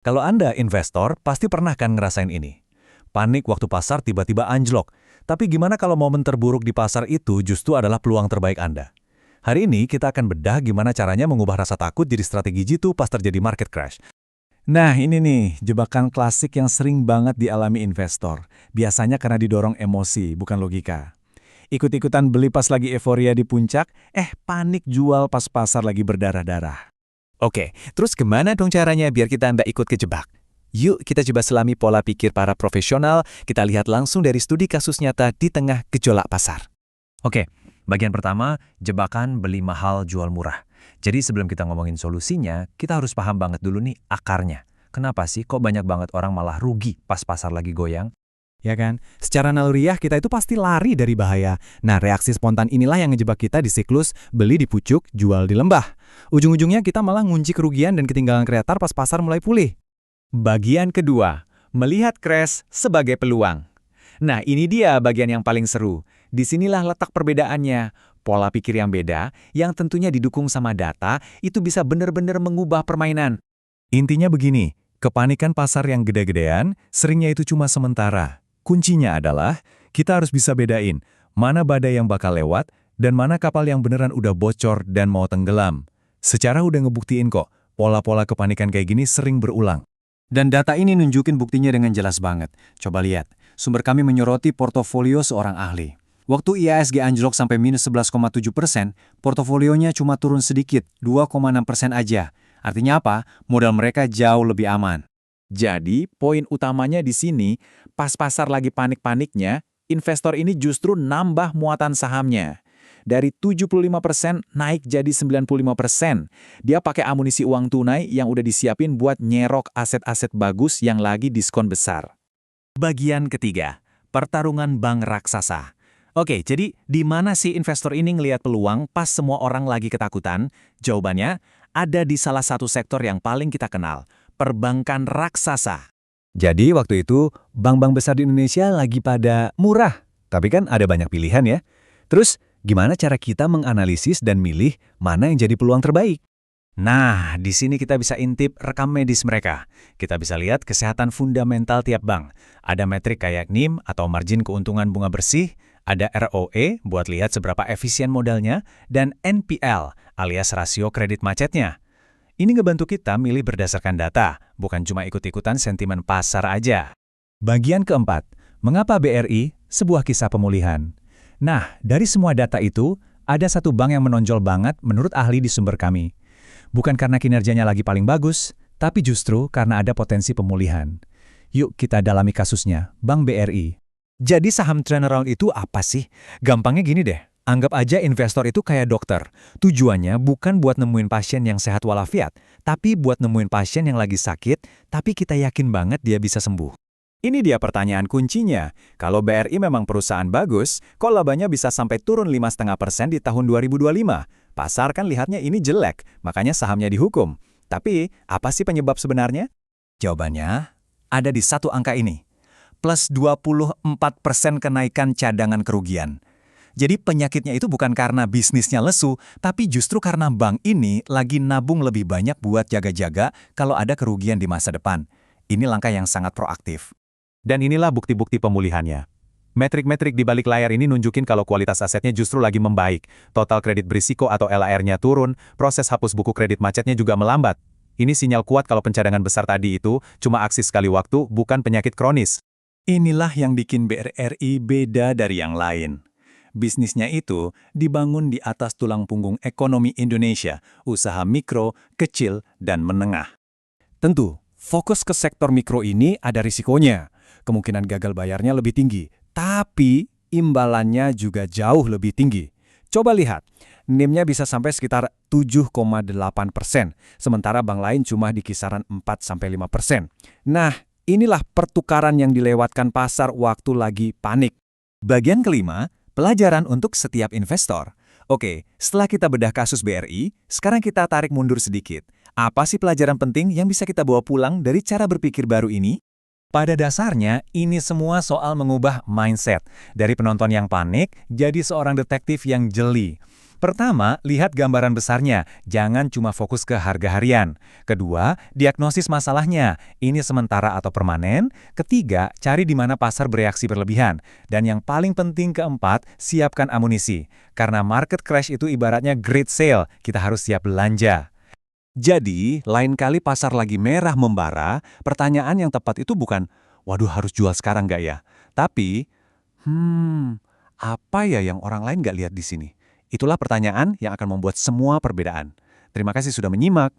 Kalau Anda investor, pasti pernah kan ngerasain ini. Panik waktu pasar tiba-tiba anjlok. Tapi gimana kalau momen terburuk di pasar itu justru adalah peluang terbaik Anda? Hari ini kita akan bedah gimana caranya mengubah rasa takut jadi strategi jitu pas terjadi market crash. Nah, ini nih, jebakan klasik yang sering banget dialami investor. Biasanya karena didorong emosi, bukan logika. Ikut-ikutan beli pas lagi euforia di puncak, panik jual pas pasar lagi berdarah-darah. Oke, terus gimana dong caranya biar kita nggak ikut kejebak? Yuk kita coba selami pola pikir para profesional, kita lihat langsung dari studi kasus nyata di tengah gejolak pasar. Oke, bagian pertama, jebakan beli mahal jual murah. Jadi sebelum kita ngomongin solusinya, kita harus paham banget dulu nih akarnya. Kenapa sih kok banyak banget orang malah rugi pas pasar lagi goyang? Ya kan? Secara naluriah kita itu pasti lari dari bahaya. Nah, reaksi spontan inilah yang ngejebak kita di siklus beli di pucuk, jual di lembah. Ujung-ujungnya kita malah ngunci kerugian dan ketinggalan kreator pas pasar mulai pulih. Bagian kedua, melihat crash sebagai peluang. Nah, ini dia bagian yang paling seru. Disinilah letak perbedaannya. Pola pikir yang beda, yang tentunya didukung sama data, itu bisa benar-benar mengubah permainan. Intinya begini, kepanikan pasar yang gede-gedean, seringnya itu cuma sementara. Kuncinya adalah, kita harus bisa bedain mana badai yang bakal lewat dan mana kapal yang beneran udah bocor dan mau tenggelam. Secara udah ngebuktiin kok, pola-pola kepanikan kayak gini sering berulang. Dan data ini nunjukin buktinya dengan jelas banget. Coba lihat, sumber kami menyoroti portofolio seorang ahli. Waktu IHSG anjlok sampai minus 11,7%, portofolionya cuma turun sedikit, 2,6% aja. Artinya apa? Modal mereka jauh lebih aman. Jadi, poin utamanya di sini, pas pasar lagi panik-paniknya, investor ini justru nambah muatan sahamnya. Dari 75% naik jadi 95%. Dia pakai amunisi uang tunai yang udah disiapin buat nyerok aset-aset bagus yang lagi diskon besar. Bagian ketiga, pertarungan bank raksasa. Oke, jadi di mana sih investor ini ngelihat peluang pas semua orang lagi ketakutan? Jawabannya, ada di salah satu sektor yang paling kita kenal, perbankan raksasa. Jadi waktu itu, bank-bank besar di Indonesia lagi pada murah. Tapi kan ada banyak pilihan ya. Terus, gimana cara kita menganalisis dan milih mana yang jadi peluang terbaik? Nah, di sini kita bisa intip rekam medis mereka. Kita bisa lihat kesehatan fundamental tiap bank. Ada metrik kayak NIM atau margin keuntungan bunga bersih, ada ROE buat lihat seberapa efisien modalnya, dan NPL alias rasio kredit macetnya. Ini ngebantu kita milih berdasarkan data, bukan cuma ikut-ikutan sentimen pasar aja. Bagian keempat, mengapa BRI sebuah kisah pemulihan? Nah, dari semua data itu, ada satu bank yang menonjol banget menurut ahli di sumber kami. Bukan karena kinerjanya lagi paling bagus, tapi justru karena ada potensi pemulihan. Yuk kita dalami kasusnya, Bank BRI. Jadi saham turnaround itu apa sih? Gampangnya gini deh, anggap aja investor itu kayak dokter. Tujuannya bukan buat nemuin pasien yang sehat walafiat, tapi buat nemuin pasien yang lagi sakit, tapi kita yakin banget dia bisa sembuh. Ini dia pertanyaan kuncinya. Kalau BRI memang perusahaan bagus, kok labanya bisa sampai turun 5,5% di tahun 2025? Pasar kan lihatnya ini jelek, makanya sahamnya dihukum. Tapi, apa sih penyebab sebenarnya? Jawabannya ada di satu angka ini. Plus 24% kenaikan cadangan kerugian. Jadi penyakitnya itu bukan karena bisnisnya lesu, tapi justru karena bank ini lagi nabung lebih banyak buat jaga-jaga kalau ada kerugian di masa depan. Ini langkah yang sangat proaktif. Dan inilah bukti-bukti pemulihannya. Metrik-metrik di balik layar ini nunjukin kalau kualitas asetnya justru lagi membaik. Total kredit berisiko atau LAR-nya turun, proses hapus buku kredit macetnya juga melambat. Ini sinyal kuat kalau pencadangan besar tadi itu cuma aksi sekali waktu, bukan penyakit kronis. Inilah yang bikin BRI beda dari yang lain. Bisnisnya itu dibangun di atas tulang punggung ekonomi Indonesia, usaha mikro, kecil, dan menengah. Tentu, fokus ke sektor mikro ini ada risikonya. Kemungkinan gagal bayarnya lebih tinggi, tapi imbalannya juga jauh lebih tinggi. Coba lihat, NIM-nya bisa sampai sekitar 7,8%, sementara bank lain cuma di kisaran 4-5%. Nah, inilah pertukaran yang dilewatkan pasar waktu lagi panik. Bagian kelima, pelajaran untuk setiap investor. Oke, setelah kita bedah kasus BRI, sekarang kita tarik mundur sedikit. Apa sih pelajaran penting yang bisa kita bawa pulang dari cara berpikir baru ini? Pada dasarnya, ini semua soal mengubah mindset. Dari penonton yang panik, jadi seorang detektif yang jeli. Pertama, lihat gambaran besarnya, jangan cuma fokus ke harga harian. Kedua, diagnosis masalahnya, ini sementara atau permanen. Ketiga, cari di mana pasar bereaksi berlebihan. Dan yang paling penting keempat, siapkan amunisi. Karena market crash itu ibaratnya great sale, kita harus siap belanja. Jadi, lain kali pasar lagi merah membara, pertanyaan yang tepat itu bukan, waduh harus jual sekarang nggak ya? Tapi, apa ya yang orang lain nggak lihat di sini? Itulah pertanyaan yang akan membuat semua perbedaan. Terima kasih sudah menyimak.